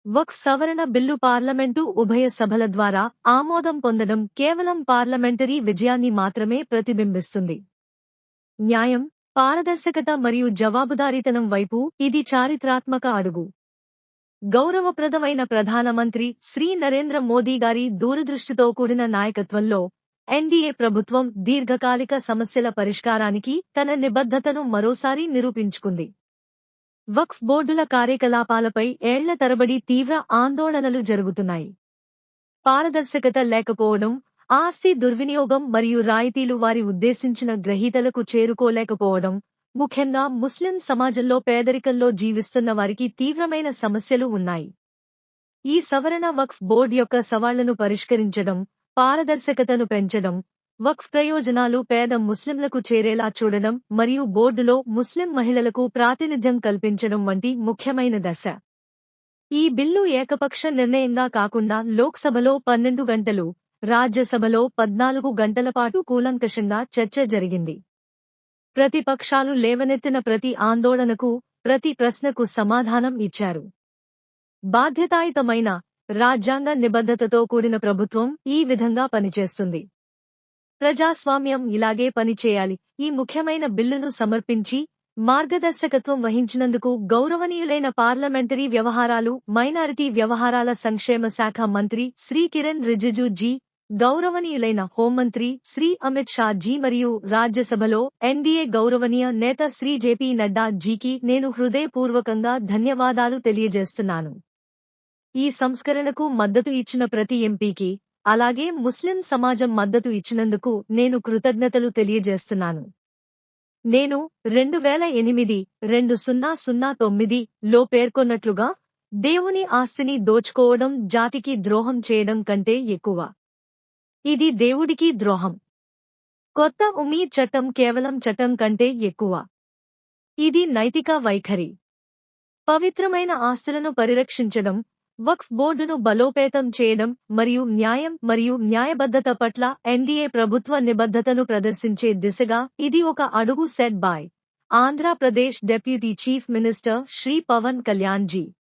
వక్ఫ్ సవరణ bill parliament ఉభయ సభల ద్వారా ఆమోదం పొందడం కేవలం పార్లమెంటరీ విజయాన్ని మాత్రమే ప్రతిబింబిస్తుంది. న్యాయం, పారదర్శకత మరియు జవాబుదారీతనం వైపు ఇది చారిత్రాత్మక అడుగు. గౌరవప్రదమైన ప్రధానమంత్రి శ్రీ నరేంద్ర మోదీ గారి దూరదృష్టితో కూడిన నాయకత్వంలో ఎన్డీఏ ప్రభుత్వం దీర్ఘకాలిక సమస్యల పరిష్కారానికి తన నిబద్ధతను మరోసారి నిరూపించుకుంది. వక్ఫ్ బోర్డుల కార్యకలాపాలపై ఏళ్ల తరబడి తీవ్ర ఆందోళనలు జరుగుతున్నాయి. పారదర్శకత లేకపోవడం, ఆస్తి దుర్వినియోగం మరియు రాయితీలు వారి ఉద్దేశించిన గ్రహీతలకు చేరుకోలేకపోవడం, ముఖ్యంగా ముస్లిం సమాజంలో పేదరికంలో జీవిస్తున్న వారికి తీవ్రమైన సమస్యలు ఉన్నాయి. ఈ సవరణ వక్ఫ్ బోర్డు యొక్క సవాళ్లను పరిష్కరించడం, పారదర్శకతను పెంచడం, వక్ఫ్ ప్రయోజనాలు పేద ముస్లింలకు చేరేలా చూడడం మరియు బోర్డులో ముస్లిం మహిళలకు ప్రాతినిధ్యం కల్పించడం వంటి ముఖ్యమైన దశ. ఈ బిల్లు ఏకపక్ష నిర్ణయంగా కాకుండా లోక్సభలో 12 గంటలు, రాజ్యసభలో 14 గంటల పాటు కూలంకషంగా చర్చ జరిగింది. ప్రతిపక్షాలు లేవనెత్తిన ప్రతి ఆందోళనకు, ప్రతి ప్రశ్నకు సమాధానం ఇచ్చారు. బాధ్యతాయుతమైన, రాజ్యాంగ నిబద్ధతతో కూడిన ప్రభుత్వం ఈ విధంగా పనిచేస్తుంది. ప్రజాస్వామ్యం ఇలాగే పనిచేయాలి. ఈ ముఖ్యమైన బిల్లును సమర్పించి మార్గదర్శకత్వం వహించినందుకు గౌరవనీయులైన పార్లమెంటరీ వ్యవహారాలు, మైనారిటీ వ్యవహారాల సంక్షేమ శాఖ మంత్రి శ్రీ కిరణ్ రిజిజు జీ, గౌరవనీయులైన హోంమంత్రి శ్రీ అమిత్ షా జీ మరియు రాజ్యసభలో ఎన్డీఏ గౌరవనీయ నేత శ్రీ జేపీ నడ్డా జీకి నేను హృదయపూర్వకంగా ధన్యవాదాలు తెలియజేస్తున్నాను. ఈ సంస్కరణకు మద్దతు ఇచ్చిన ప్రతి ఎంపీకి, అలాగే ముస్లిం సమాజం మద్దతు ఇచ్చినందుకు నేను కృతజ్ఞతలు తెలియజేస్తున్నాను. నేను 2008-2009 లో పేర్కొన్నట్లుగా దేవుని ఆస్తిని దోచుకోవడం జాతికి ద్రోహం చేయడం కంటే ఎక్కువ. ఇది దేవుడికి ద్రోహం. కొత్త ఉమీద్ చట్టం కేవలం చట్టం కంటే ఎక్కువ. ఇది నైతిక వైఖరి. పవిత్రమైన ఆస్తులను పరిరక్షించడం, వక్ఫ్ బోర్డును బలోపేతం చేయడం మరియు న్యాయం మరియు న్యాయబద్ధత పట్ల ఎన్డీఏ ప్రభుత్వ నిబద్ధతను ప్రదర్శించే దిశగా ఇది ఒక అడుగు set by Andhra Pradesh deputy chief minister Shri Pawan Kalyan G.